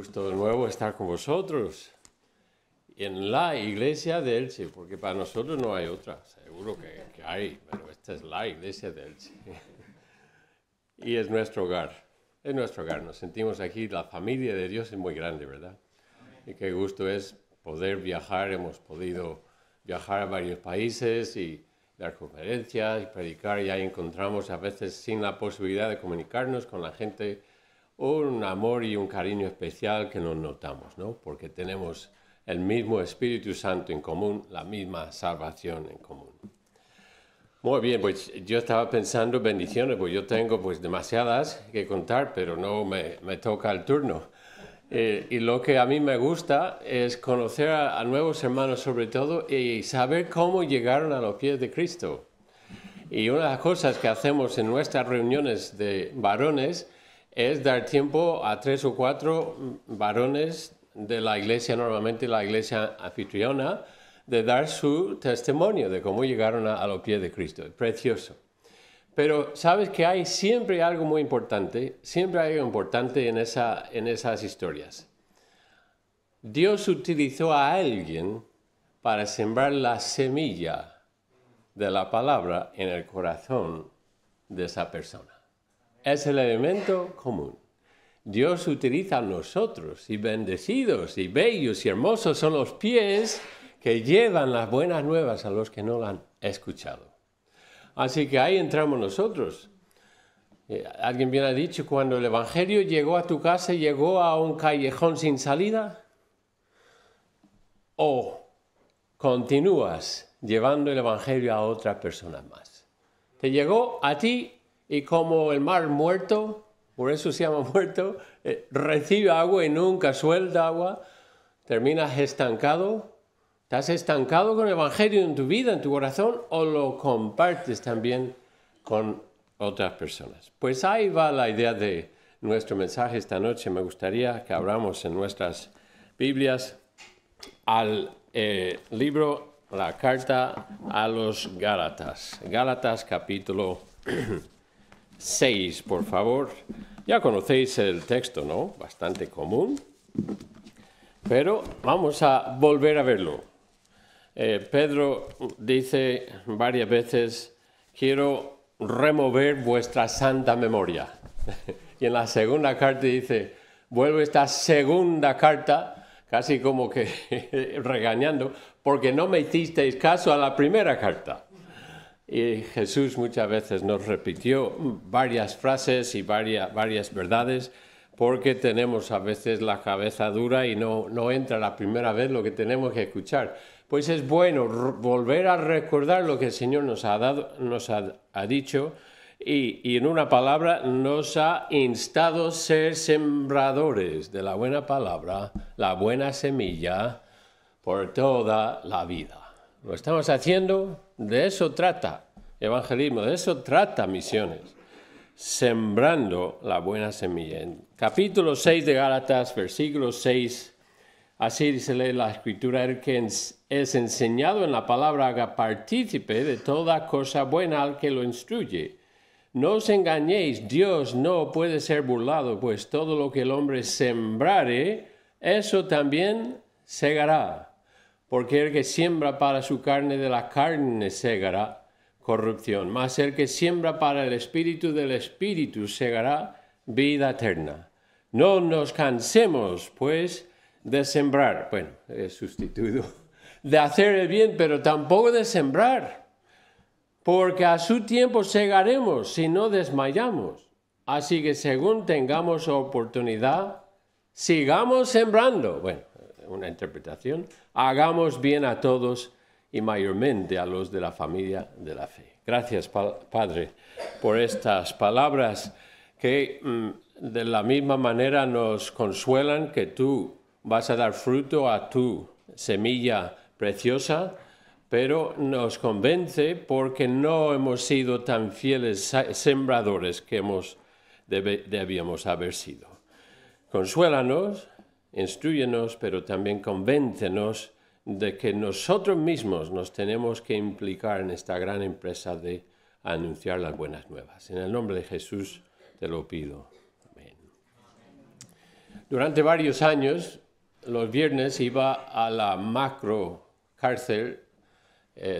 gusto de nuevo estar con vosotros en la iglesia de Elche, porque para nosotros no hay otra, seguro que hay, pero esta es la iglesia de Elche. Y es nuestro hogar, nos sentimos aquí, la familia de Dios es muy grande, ¿verdad? Y qué gusto es poder viajar, hemos podido viajar a varios países y dar conferencias y predicar, y ahí encontramos a veces sin la posibilidad de comunicarnos con la gente un amor y un cariño especial que nos notamos, ¿no? Porque tenemos el mismo Espíritu Santo en común, la misma salvación en común. Muy bien, pues yo estaba pensando bendiciones, pues yo tengo pues demasiadas que contar, pero no me toca el turno. Y lo que a mí me gusta es conocer a nuevos hermanos sobre todo y saber cómo llegaron a los pies de Cristo. Y una de las cosas que hacemos en nuestras reuniones de varones es dar tiempo a 3 o 4 varones de la iglesia, normalmente la iglesia anfitriona, de dar su testimonio de cómo llegaron a los pies de Cristo. Es precioso. Pero sabes que hay siempre algo muy importante, siempre hay algo importante en esas historias. Dios utilizó a alguien para sembrar la semilla de la palabra en el corazón de esa persona. Es el elemento común. Dios utiliza a nosotros, y bendecidos y bellos y hermosos son los pies que llevan las buenas nuevas a los que no la han escuchado. Así que ahí entramos nosotros. Alguien bien ha dicho, cuando el Evangelio llegó a tu casa, llegó a un callejón sin salida, o continúas llevando el Evangelio a otras personas más. Te llegó a ti y como el mar muerto, por eso se llama muerto, recibe agua y nunca suelta agua, terminas estancado. ¿Estás estancado con el Evangelio en tu vida, en tu corazón, o lo compartes también con otras personas? Pues ahí va la idea de nuestro mensaje esta noche. Me gustaría que abramos en nuestras Biblias al libro, la carta a los Gálatas. Gálatas capítulo 6, por favor. Ya conocéis el texto, ¿no? Bastante común. Pero vamos a volver a verlo. Pedro dice varias veces, quiero remover vuestra santa memoria. Y en la segunda carta dice, vuelvo esta segunda carta, casi como que regañando, porque no me hicisteis caso a la primera carta. Y Jesús muchas veces nos repitió varias frases y varias verdades, porque tenemos a veces la cabeza dura y no entra la primera vez lo que tenemos que escuchar. Pues es bueno volver a recordar lo que el Señor nos ha dicho y en una palabra nos ha instado a ser sembradores de la buena palabra, la buena semilla, por toda la vida. Lo estamos haciendo, de eso trata evangelismo, de eso trata misiones, sembrando la buena semilla. En capítulo 6 de Gálatas, versículo 6, así se lee la Escritura, el que es enseñado en la palabra haga partícipe de toda cosa buena al que lo instruye. No os engañéis, Dios no puede ser burlado, pues todo lo que el hombre sembrare, eso también segará. Porque el que siembra para su carne, de la carne segará corrupción, mas el que siembra para el Espíritu, del Espíritu segará vida eterna. No nos cansemos, pues, de sembrar, bueno, he sustituido, de hacer el bien, pero tampoco de sembrar, porque a su tiempo segaremos si no desmayamos. Así que según tengamos oportunidad, sigamos sembrando. Bueno, una interpretación, hagamos bien a todos y mayormente a los de la familia de la fe. Gracias, Padre, por estas palabras que de la misma manera nos consuelan que tú vas a dar fruto a tu semilla preciosa, pero nos convence porque no hemos sido tan fieles sembradores que debíamos haber sido. Consuélanos, instrúyenos, pero también convéncenos de que nosotros mismos nos tenemos que implicar en esta gran empresa de anunciar las buenas nuevas. En el nombre de Jesús te lo pido. Amén. Durante varios años, los viernes iba a la macro cárcel,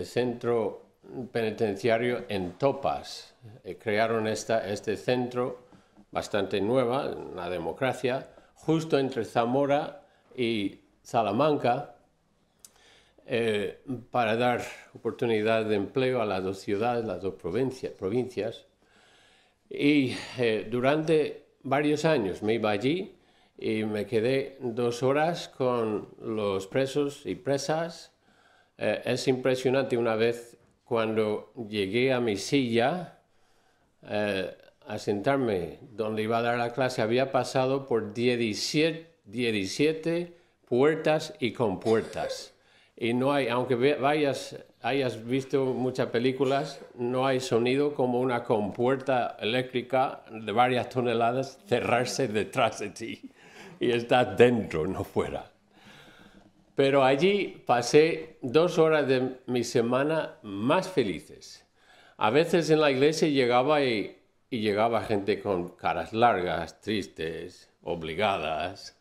centro penitenciario en Topas. Crearon este centro bastante nueva, una democracia, justo entre Zamora y Salamanca, para dar oportunidad de empleo a las dos ciudades, las dos provincias. Y durante varios años me iba allí y me quedé 2 horas con los presos y presas. Es impresionante, una vez cuando llegué a mi silla a sentarme donde iba a dar la clase, había pasado por 17 puertas y compuertas. Y no hay, aunque hayas visto muchas películas, no hay sonido como una compuerta eléctrica de varias toneladas cerrarse detrás de ti. Y estás dentro, no fuera. Pero allí pasé 2 horas de mi semana más felices. A veces en la iglesia llegaba y llegaba gente con caras largas, tristes, obligadas.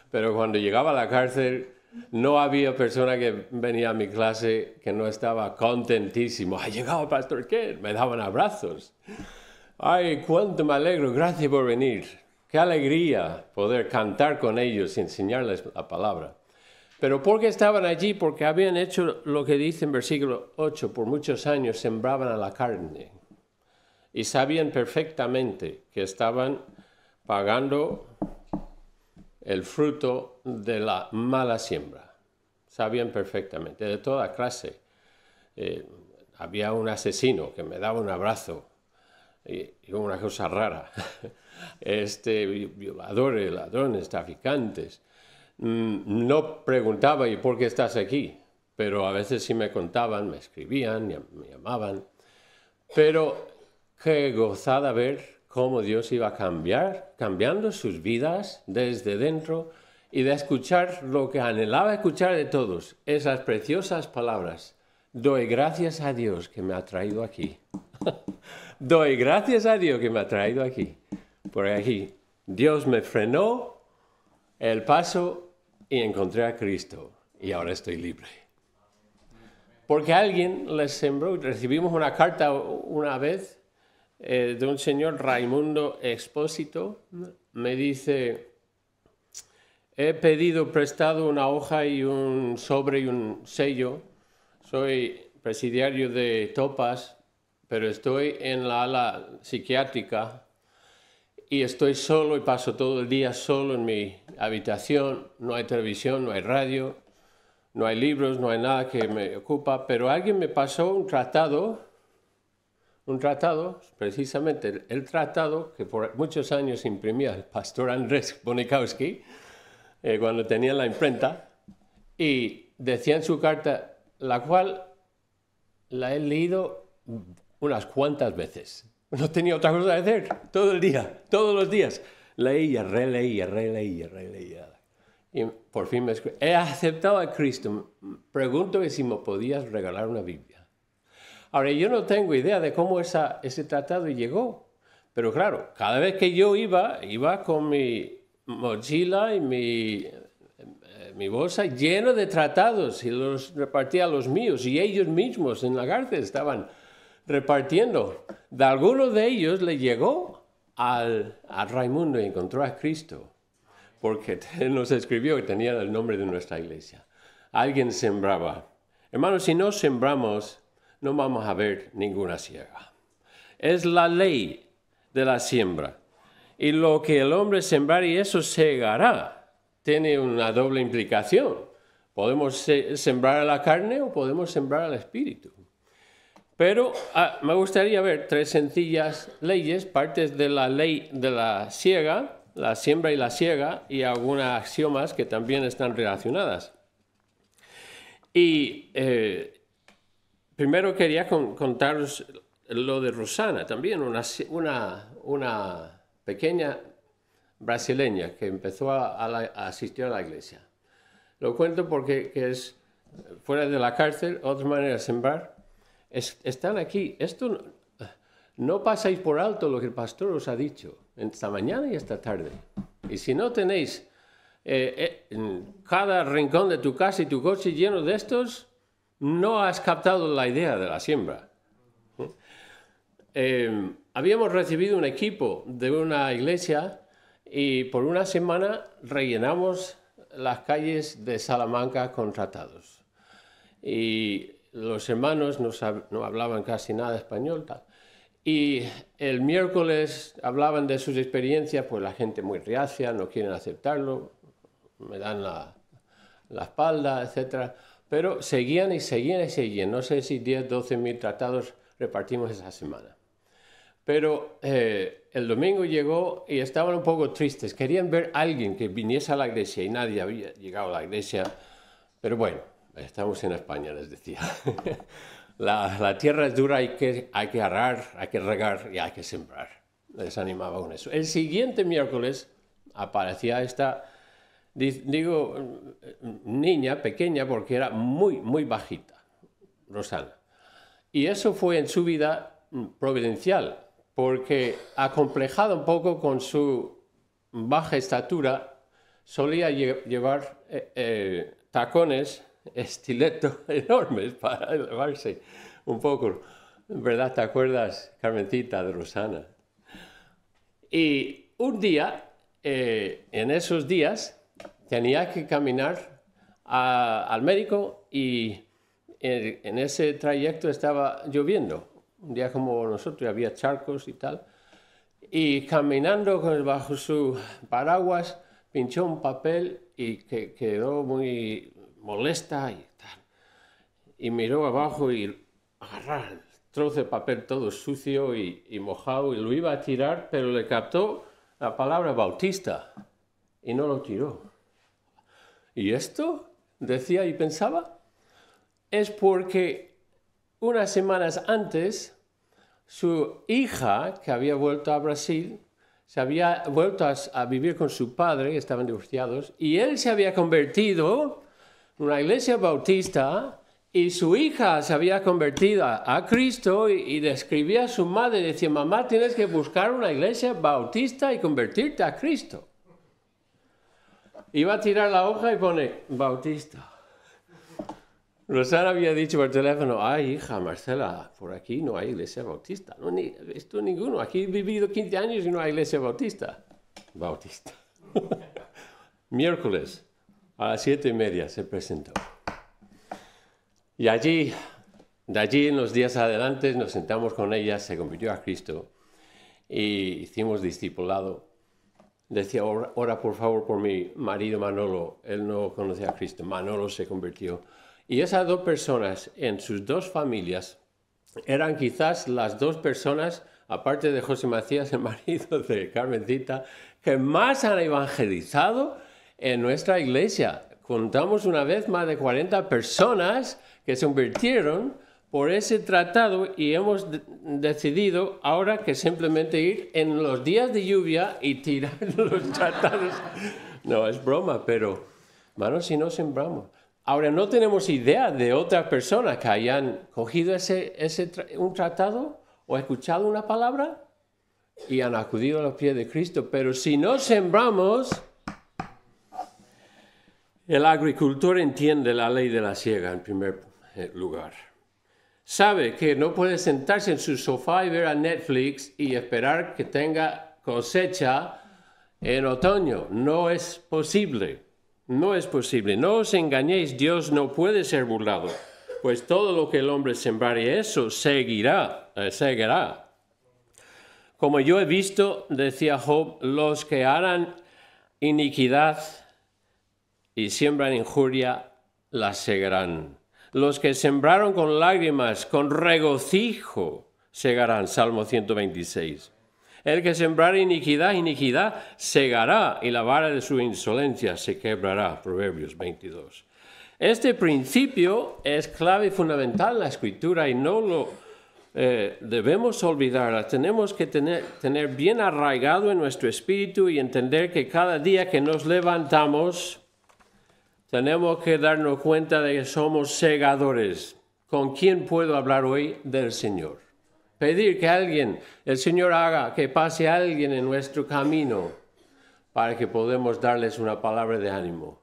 Pero cuando llegaba a la cárcel, no había persona que venía a mi clase que no estaba contentísimo. ¡Ha llegado el pastor Ken! Me daban abrazos. ¡Ay, cuánto me alegro! Gracias por venir. ¡Qué alegría poder cantar con ellos y enseñarles la palabra! Pero ¿por qué estaban allí? Porque habían hecho lo que dice en versículo 8. Por muchos años sembraban a la carne. Y sabían perfectamente que estaban pagando el fruto de la mala siembra. Sabían perfectamente, de toda clase. Había un asesino que me daba un abrazo y una cosa rara. Violadores, ladrones, traficantes. No preguntaba ¿y por qué estás aquí? Pero a veces sí me contaban, me escribían, me llamaban. Pero qué gozada ver cómo Dios iba cambiando sus vidas desde dentro y de escuchar lo que anhelaba escuchar de todos, esas preciosas palabras. Doy gracias a Dios que me ha traído aquí. Doy gracias a Dios que me ha traído aquí. Por aquí Dios me frenó el paso y encontré a Cristo y ahora estoy libre. Porque alguien les sembró. Recibimos una carta una vez de un señor Raimundo Expósito. Me dice: he pedido prestado una hoja y un sobre y un sello. Soy presidiario de Topas, pero estoy en la ala psiquiátrica y estoy solo y paso todo el día solo en mi habitación. No hay televisión, no hay radio, no hay libros, no hay nada que me ocupa, pero alguien me pasó un tratado, precisamente el tratado que por muchos años imprimía el pastor Andrés Bonikowski, cuando tenía la imprenta, y decía en su carta, la cual la he leído unas cuantas veces. No tenía otra cosa que hacer, todo el día, todos los días. Leía, releía. Y por fin he aceptado a Cristo. Pregunto si me podías regalar una Biblia. Ahora, yo no tengo idea de cómo ese tratado llegó. Pero claro, cada vez que yo iba con mi mochila y mi bolsa lleno de tratados y los repartía a los míos. Y ellos mismos en la cárcel estaban repartiendo. De alguno de ellos le llegó a Raimundo y encontró a Cristo, porque nos escribió que tenía el nombre de nuestra iglesia. Alguien sembraba. Hermanos, si no sembramos, no vamos a ver ninguna siega. Es la ley de la siembra. Y lo que el hombre sembrar y eso segará. Tiene una doble implicación. Podemos sembrar a la carne o podemos sembrar al espíritu. Pero me gustaría ver 3 sencillas leyes, partes de la ley de la siega, la siembra y la siega, y algunos axiomas que también están relacionadas. Y primero quería contaros lo de Rosana, también una pequeña brasileña que empezó a asistir a la iglesia. Lo cuento porque es fuera de la cárcel, otra manera de sembrar. Están aquí. Esto no pasáis por alto lo que el pastor os ha dicho esta mañana y esta tarde. Y si no tenéis en cada rincón de tu casa y tu coche lleno de estos, no has captado la idea de la siembra. Habíamos recibido un equipo de una iglesia y por una semana rellenamos las calles de Salamanca con tratados. Y los hermanos no hablaban casi nada español, tal. Y el miércoles hablaban de sus experiencias, pues la gente muy reacia, no quieren aceptarlo, me dan la espalda, etc. Pero seguían y seguían y seguían. No sé si 10, 12 mil tratados repartimos esa semana. Pero el domingo llegó y estaban un poco tristes. Querían ver a alguien que viniese a la iglesia y nadie había llegado a la iglesia. Pero bueno, estamos en España, les decía. La tierra es dura, hay que arar, hay que regar y hay que sembrar. Les animaba con eso. El siguiente miércoles aparecía esta, digo, niña pequeña porque era muy, muy bajita, Rosana. Y eso fue en su vida providencial, porque acomplejada un poco con su baja estatura, solía llevar tacones, estiletos enormes para elevarse un poco. ¿Verdad? ¿Te acuerdas, Carmencita, de Rosana? Y un día, en esos días, tenía que caminar al médico y en ese trayecto estaba lloviendo. Un día como nosotros, había charcos y tal. Y caminando bajo su paraguas, pinchó un papel y quedó muy molesta y tal. Y miró abajo y agarró el trozo de papel todo sucio y mojado y lo iba a tirar, pero le captó la palabra Bautista y no lo tiró. ¿Y esto? Decía y pensaba. Es porque unas semanas antes, su hija, que había vuelto a Brasil, se había vuelto a vivir con su padre, estaban divorciados, y él se había convertido en una iglesia bautista, y su hija se había convertido a Cristo, y le escribía a su madre, y decía, mamá, tienes que buscar una iglesia bautista y convertirte a Cristo. Iba a tirar la hoja y pone, Bautista. Rosana había dicho por teléfono, ay, hija, Marcela, por aquí no hay iglesia bautista. No he visto ninguno. Aquí he vivido 15 años y no hay iglesia bautista. Bautista. Miércoles, a las 7:30 se presentó. Y de allí en los días adelante, nos sentamos con ella, se convirtió a Cristo y hicimos discipulado. Decía, ora por favor por mi marido Manolo. Él no conocía a Cristo. Manolo se convirtió. Y esas dos personas, en sus dos familias, eran quizás las dos personas, aparte de José Macías, el marido de Carmencita, que más han evangelizado en nuestra iglesia. Contamos una vez más de 40 personas que se convirtieron por ese tratado y hemos decidido ahora que simplemente ir en los días de lluvia y tirar los tratados. No, es broma, pero, hermanos, si no sembramos. Ahora, no tenemos idea de otras personas que hayan cogido un tratado o escuchado una palabra y han acudido a los pies de Cristo. Pero si no sembramos, el agricultor entiende la ley de la siega en primer lugar. Sabe que no puede sentarse en su sofá y ver a Netflix y esperar que tenga cosecha en otoño. No es posible. No es posible. No os engañéis, Dios no puede ser burlado, pues todo lo que el hombre sembrare, eso seguirá. Como yo he visto, decía Job, los que harán iniquidad y siembran injuria, la segarán. Los que sembraron con lágrimas, con regocijo, segarán. Salmo 126. El que sembrare iniquidad, iniquidad segará, y la vara de su insolencia se quebrará. Proverbios 22. Este principio es clave y fundamental en la Escritura y no lo debemos olvidar. Tenemos que tener bien arraigado en nuestro espíritu y entender que cada día que nos levantamos tenemos que darnos cuenta de que somos segadores. ¿Con quién puedo hablar hoy? Del Señor. Pedir que el Señor haga que pase alguien en nuestro camino para que podamos darles una palabra de ánimo,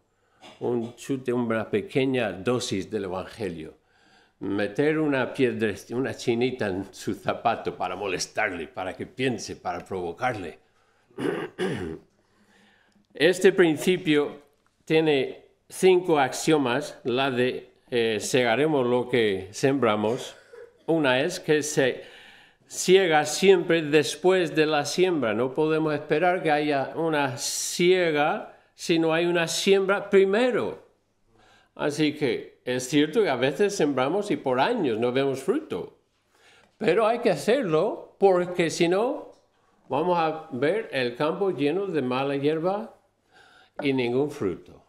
un chute, una pequeña dosis del Evangelio. Meter una piedra, una chinita en su zapato para molestarle, para que piense, para provocarle. Este principio tiene 5 axiomas, la de segaremos lo que sembramos. Una es que se siega siempre después de la siembra. No podemos esperar que haya una siega si no hay una siembra primero. Así que es cierto que a veces sembramos y por años no vemos fruto. Pero hay que hacerlo porque si no, vamos a ver el campo lleno de mala hierba y ningún fruto.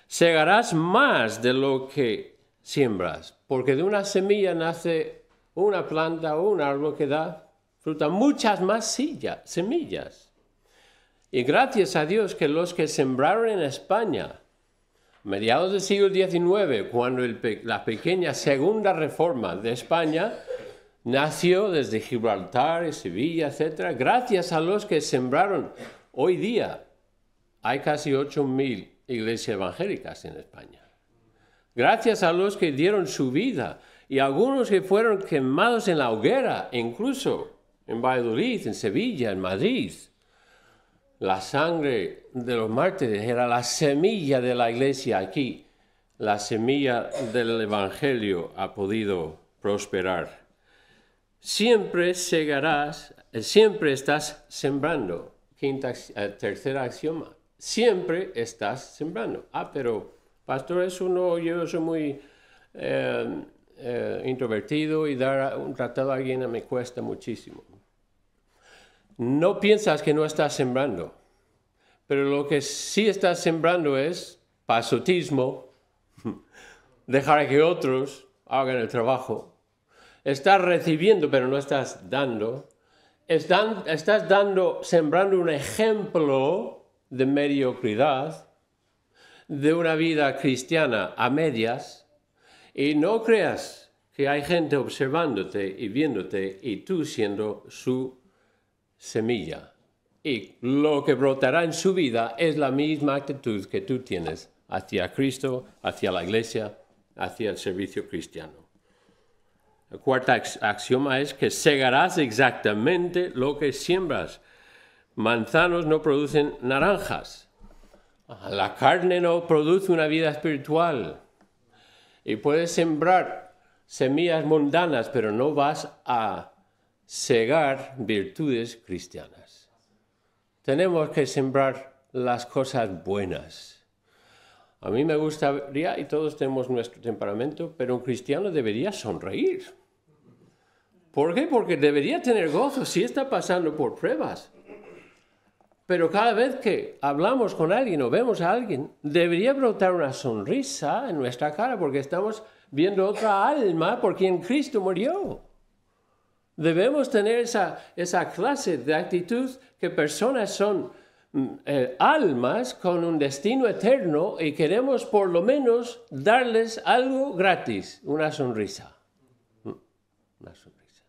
Segarás más de lo que siembras, porque de una semilla nace una planta o un árbol que da fruta, muchas más semillas. Y gracias a Dios que los que sembraron en España, mediados del siglo XIX, cuando la pequeña segunda reforma de España nació desde Gibraltar y Sevilla, etc., gracias a los que sembraron, hoy día hay casi 8.000 iglesias evangélicas en España. Gracias a los que dieron su vida y algunos que fueron quemados en la hoguera, incluso en Valladolid, en Sevilla, en Madrid. La sangre de los mártires era la semilla de la iglesia aquí. La semilla del evangelio ha podido prosperar. Siempre segarás, siempre estás sembrando. Tercera axioma. Siempre estás sembrando. Pero pastor, eso no, yo soy muy introvertido y dar un tratado a alguien me cuesta muchísimo. No piensas que no estás sembrando, pero lo que sí estás sembrando es pasotismo, dejar que otros hagan el trabajo. Estás recibiendo, pero no estás dando. Estás sembrando un ejemplo de mediocridad, de una vida cristiana a medias, y no creas que hay gente observándote y viéndote y tú siendo su semilla. Y lo que brotará en su vida es la misma actitud que tú tienes hacia Cristo, hacia la iglesia, hacia el servicio cristiano. El cuarto axioma es que segarás exactamente lo que siembras. Manzanos no producen naranjas. La carne no produce una vida espiritual. Y puedes sembrar semillas mundanas, pero no vas a segar virtudes cristianas. Tenemos que sembrar las cosas buenas. A mí me gustaría, y todos tenemos nuestro temperamento, pero un cristiano debería sonreír. ¿Por qué? Porque debería tener gozo si está pasando por pruebas. Pero cada vez que hablamos con alguien o vemos a alguien, debería brotar una sonrisa en nuestra cara porque estamos viendo otra alma por quien Cristo murió. Debemos tener esa clase de actitud que personas son almas con un destino eterno y queremos por lo menos darles algo gratis, una sonrisa. Una sonrisa.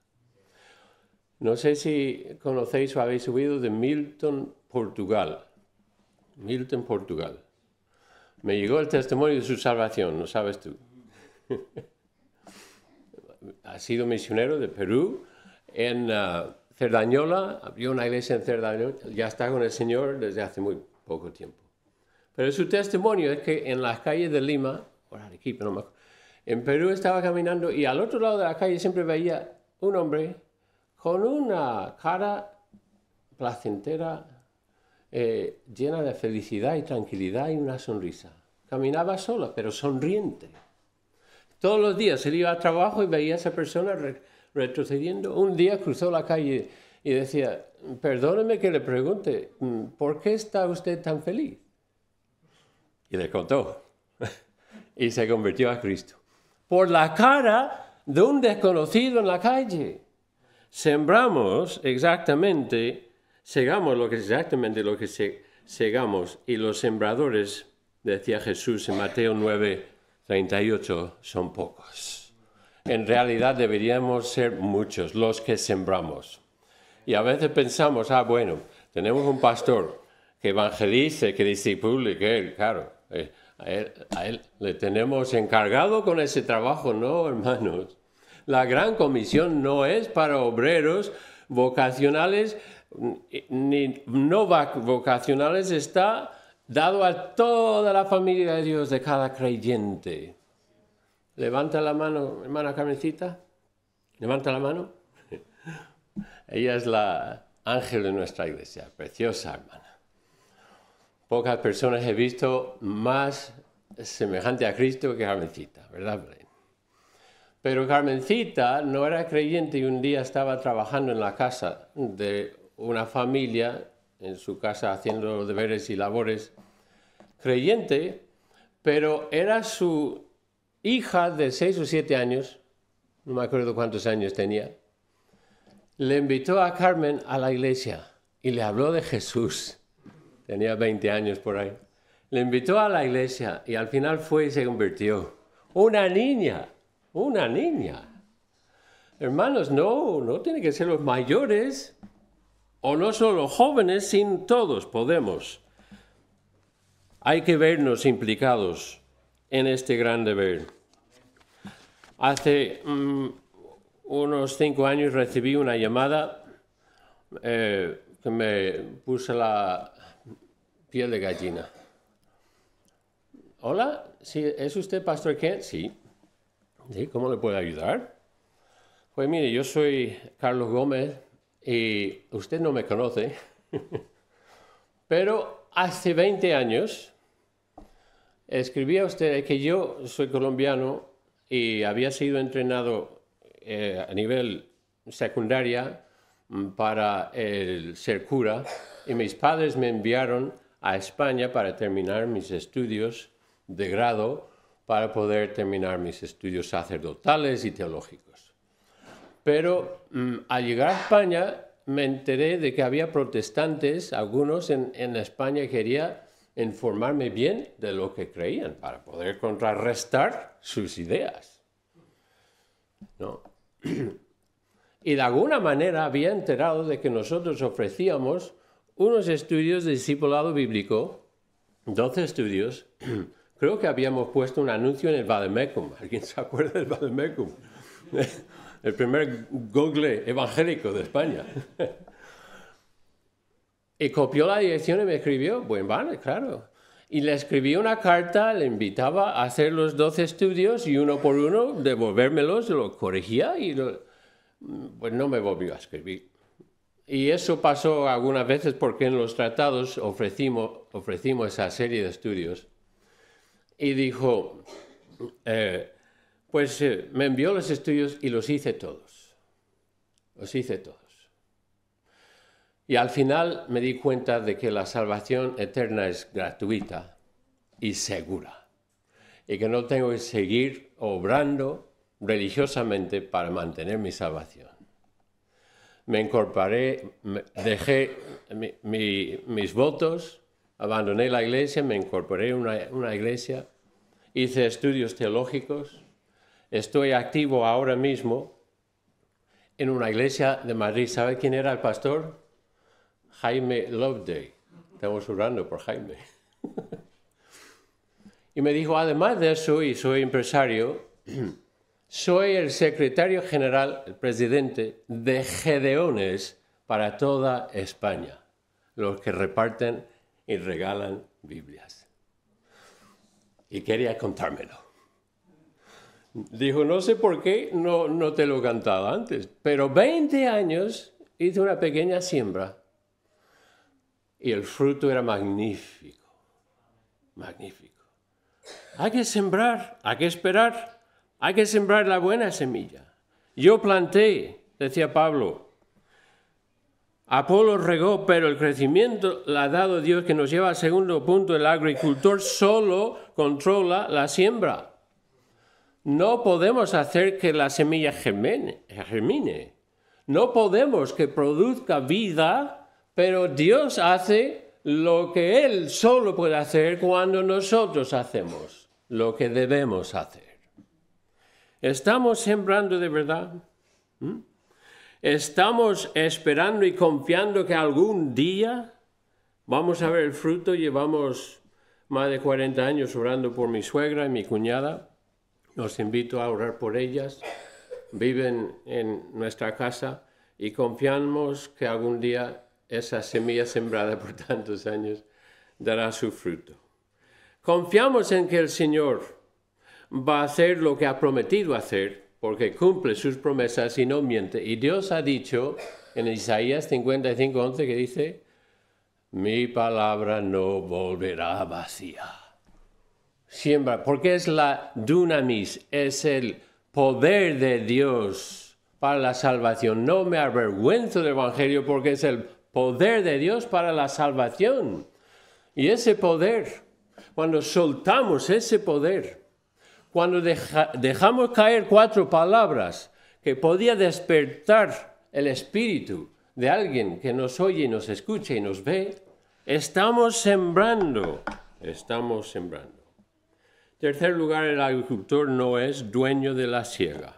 No sé si conocéis o habéis oído de Milton, Portugal. Milton, Portugal. Me llegó el testimonio de su salvación, ¿no sabes tú? Ha sido misionero de Perú. En Cerdañola, abrió una iglesia en Cerdañola, ya está con el Señor desde hace muy poco tiempo. Pero su testimonio es que en las calles de Lima, o Arequipa, no me acuerdo, en Perú estaba caminando y al otro lado de la calle siempre veía un hombre con una cara placentera, llena de felicidad y tranquilidad y una sonrisa. Caminaba sola, pero sonriente. Todos los días él iba al trabajo y veía a esa persona retrocediendo. Un día cruzó la calle y decía, perdóneme que le pregunte, ¿por qué está usted tan feliz? Y le contó. Y se convirtió a Cristo. Por la cara de un desconocido en la calle. Sembramos segamos exactamente lo que segamos. Y los sembradores, decía Jesús en Mateo 9:38, son pocos. En realidad deberíamos ser muchos los que sembramos. Y a veces pensamos, bueno, Tenemos un pastor que evangelice, que discipule, que él, claro, a él le tenemos encargado con ese trabajo, no, hermanos. La gran comisión no es para obreros vocacionales ni no vocacionales, está dado a toda la familia de Dios, de cada creyente. Levanta la mano, hermana Carmencita. Levanta la mano. Ella es la ángel de nuestra iglesia, preciosa hermana. Pocas personas he visto más semejante a Cristo que Carmencita, ¿verdad, Belén? Pero Carmencita no era creyente y un día estaba trabajando en la casa de una familia, en su casa haciendo deberes y labores, creyente, pero era su hija de 6 o 7 años, no me acuerdo cuántos años tenía, le invitó a Carmen a la iglesia y le habló de Jesús. Tenía 20 años por ahí. Le invitó a la iglesia y al final fue y se convirtió. Una niña. Hermanos, no tiene que ser los mayores o no solo los jóvenes, sino todos podemos. Hay que vernos implicados en este gran deber. Hace unos 5 años recibí una llamada que me puso la piel de gallina. Hola, ¿sí, ¿es usted Pastor Kent? Sí. ¿Sí? ¿Cómo le puedo ayudar? Pues mire, yo soy Carlos Gómez y usted no me conoce, pero hace 20 años escribí a usted que yo soy colombiano y había sido entrenado a nivel secundaria para ser cura y mis padres me enviaron a España para terminar mis estudios de grado para poder terminar mis estudios sacerdotales y teológicos. Pero al llegar a España me enteré de que había protestantes, algunos en España, quería informarme bien de lo que creían para poder contrarrestar sus ideas, ¿no? Y de alguna manera había enterado de que nosotros ofrecíamos unos estudios de discipulado bíblico, 12 estudios. Creo que habíamos puesto un anuncio en el Vademecum. ¿Alguien se acuerda del Vademecum? El primer Google evangélico de España. Y copió la dirección y me escribió. Bueno, vale, claro. Y le escribí una carta, le invitaba a hacer los 12 estudios y uno por uno devolvérmelos, lo corregía y pues no me volvió a escribir. Y eso pasó algunas veces porque en los tratados ofrecimos esa serie de estudios. Y dijo, me envió los estudios y los hice todos. Los hice todos. Y al final me di cuenta de que la salvación eterna es gratuita y segura. Y que no tengo que seguir obrando religiosamente para mantener mi salvación. Me incorporé, dejé mis votos, abandoné la iglesia, me incorporé a una iglesia, hice estudios teológicos, estoy activo ahora mismo en una iglesia de Madrid. ¿Sabe quién era el pastor? Jaime Loveday. Estamos orando por Jaime. Y me dijo, además de eso, y soy empresario, soy el secretario general, el presidente de Gedeones para toda España, los que reparten y regalan Biblias. Y quería contármelo. Dijo, no sé por qué no te lo he cantado antes, pero 20 años hice una pequeña siembra y el fruto era magnífico, magnífico. Hay que sembrar, hay que esperar. Hay que sembrar la buena semilla. Yo planté, decía Pablo. Apolo regó, pero el crecimiento lo ha dado Dios, que nos lleva al segundo punto. El agricultor solo controla la siembra. No podemos hacer que la semilla germine. No podemos que produzca vida, pero Dios hace lo que Él solo puede hacer cuando nosotros hacemos lo que debemos hacer. ¿Estamos sembrando de verdad? Estamos esperando y confiando que algún día vamos a ver el fruto. Llevamos más de 40 años orando por mi suegra y mi cuñada. Los invito a orar por ellas. Viven en nuestra casa y confiamos que algún día esa semilla sembrada por tantos años dará su fruto. Confiamos en que el Señor va a hacer lo que ha prometido hacer, porque cumple sus promesas y no miente. Y Dios ha dicho en Isaías 55:11 que dice, mi palabra no volverá vacía. Siembra, porque es la dunamis, es el poder de Dios para la salvación. No me avergüenzo del Evangelio porque es el poder de Dios para la salvación. Y ese poder, cuando soltamos ese poder, cuando dejamos caer 4 palabras que podía despertar el espíritu de alguien que nos oye y nos escucha y nos ve, estamos sembrando. Tercer lugar, el agricultor no es dueño de la siega.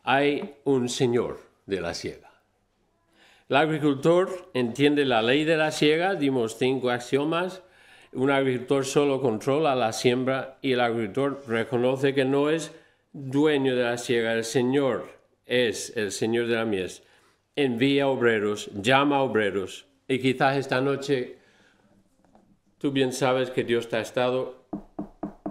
Hay un señor de la siega. El agricultor entiende la ley de la siega, dimos 5 axiomas. Un agricultor solo controla la siembra y el agricultor reconoce que no es dueño de la siega. El Señor es el Señor de la mies. Envía obreros, llama obreros. Y quizás esta noche tú bien sabes que Dios te ha estado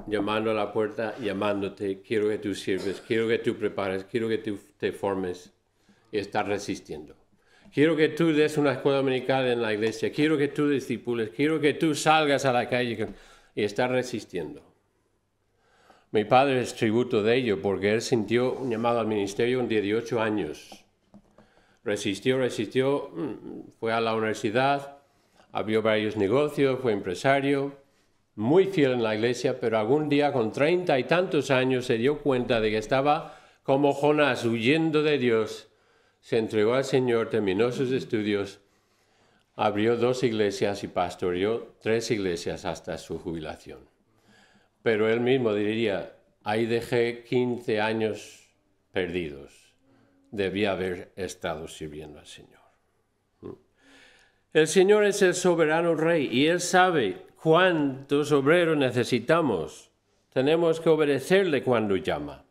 llamando a la puerta, llamándote. Quiero que tú sirves, quiero que tú prepares, quiero que tú te formes y estás resistiendo. Quiero que tú des una escuela dominical en la iglesia. Quiero que tú discipules. Quiero que tú salgas a la calle y estás resistiendo. Mi padre es tributo de ello porque él sintió un llamado al ministerio de 18 años. Resistió, fue a la universidad, abrió varios negocios, fue empresario, muy fiel en la iglesia, pero algún día con 30 y tantos años se dio cuenta de que estaba como Jonás huyendo de Dios. Se entregó al Señor, terminó sus estudios, abrió 2 iglesias y pastoreó 3 iglesias hasta su jubilación. Pero él mismo diría, ahí dejé 15 años perdidos. Debía haber estado sirviendo al Señor. El Señor es el soberano Rey y Él sabe cuántos obreros necesitamos. Tenemos que obedecerle cuando llama.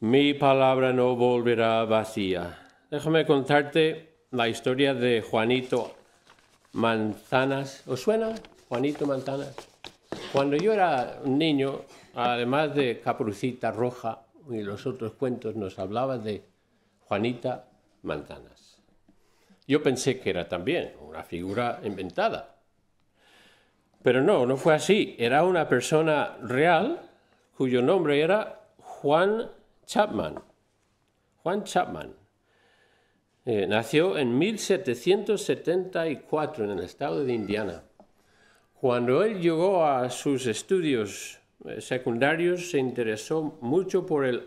Mi palabra no volverá vacía. Déjame contarte la historia de Juanito Manzanas. ¿Os suena? Juanito Manzanas. Cuando yo era un niño, además de Caperucita Roja y los otros cuentos, nos hablaba de Juanita Manzanas. Yo pensé que era también una figura inventada. Pero no fue así. Era una persona real cuyo nombre era Juan Chapman. Juan Chapman nació en 1774 en el estado de Indiana. Cuando él llegó a sus estudios secundarios, se interesó mucho por el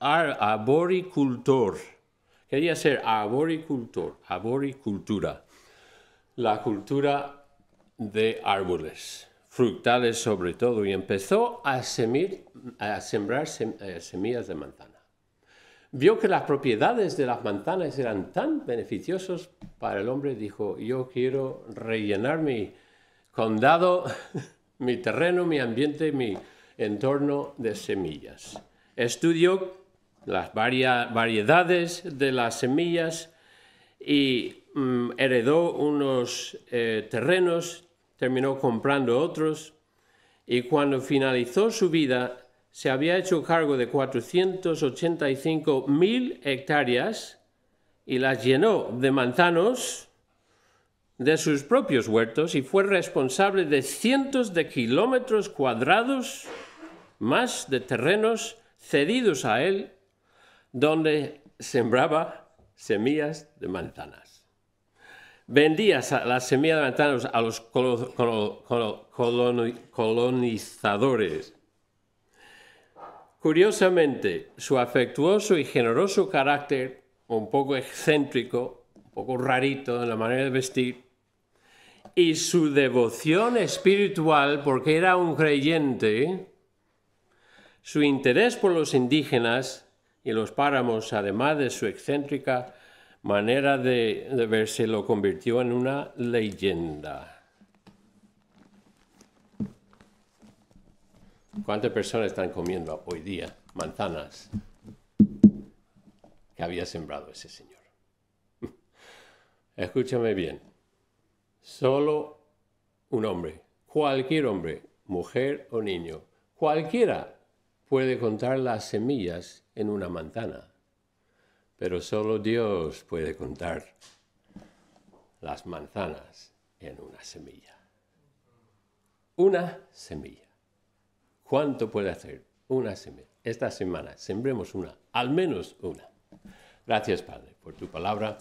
arboricultor. Quería ser arboricultura, la cultura de árboles, frutales sobre todo, y empezó a sembrar semillas de manzana. Vio que las propiedades de las manzanas eran tan beneficiosas para el hombre, dijo, yo quiero rellenar mi condado, mi terreno, mi ambiente, mi entorno de semillas. Estudió las variedades de las semillas y heredó unos terrenos, terminó comprando otros y cuando finalizó su vida se había hecho cargo de 485.000 hectáreas y las llenó de manzanos de sus propios huertos y fue responsable de cientos de kilómetros cuadrados más de terrenos cedidos a él donde sembraba semillas de manzanas. Vendía las semillas de manzanas a los colonizadores. Curiosamente, su afectuoso y generoso carácter, un poco excéntrico, un poco rarito en la manera de vestir, y su devoción espiritual, porque era un creyente, su interés por los indígenas y los páramos, además de su excéntrica manera de verse, lo convirtió en una leyenda. ¿Cuántas personas están comiendo hoy día manzanas que había sembrado ese señor? Escúchame bien. Solo un hombre, cualquier hombre, mujer o niño, cualquiera puede contar las semillas en una manzana, pero solo Dios puede contar las manzanas en una semilla. Una semilla. ¿Cuánto puede hacer una semilla? Esta semana sembremos una, al menos una. Gracias, Padre, por tu palabra,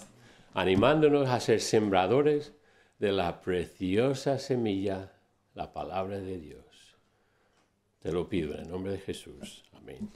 animándonos a ser sembradores de la preciosa semilla, la palabra de Dios. Te lo pido en el nombre de Jesús. Amén.